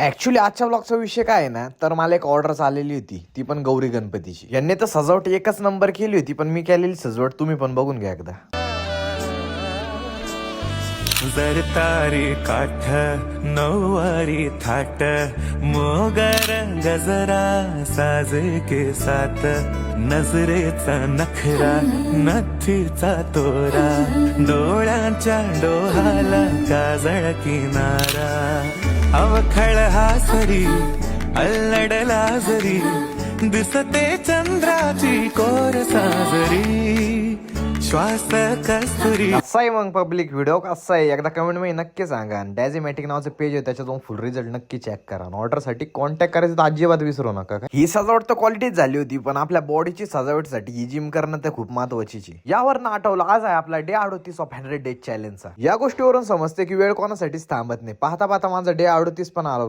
Actually आजच्या ब्लॉगचा विषय काय आहे ना, तर मला एक ऑर्डर आलेली होती, ती पण गौरी गणपतीची. यांनी तर सजावट एकच नंबर केली होती, पण मी केलेली सजावट तुम्ही पण बघून घ्या एकदा. जर तारी काठ नऊवारी थाट मोगर गजरा साज के साथ नजरेचा नखरा नथीचा तोरा डोळ्यांच्या डोहाला काजळ किनारा अवखळ हासरी अल्लडला जरी दिसते चंद्राची कोर साजरी श्वास कस्तुरी. कसा आहे मग पब्लिक व्हिडिओ, कसा आहे एकदा कमेंट मध्ये नक्की सांगा. आणि डॅझीमॅटिक नावाचं पेज आहे, त्याच्यातून फुल रिझल्ट नक्की चेक करा. ऑर्डर साठी कॉन्टॅक्ट करायचं तर अजिबात विसरू नका. ही सजावट तर क्वालिटीच झाली होती, पण आपल्या बॉडीची सजावटसाठी ही जिम करणं तर खूप महत्वाची. यावर आठवलं आज आहे आपला डे 38 ऑफ 100 डेज चॅलेंजचा. या गोष्टीवरून समजते की वेळ कोणासाठीच थांबत नाही. पाहता पाहता माझा डे 38 पण आला.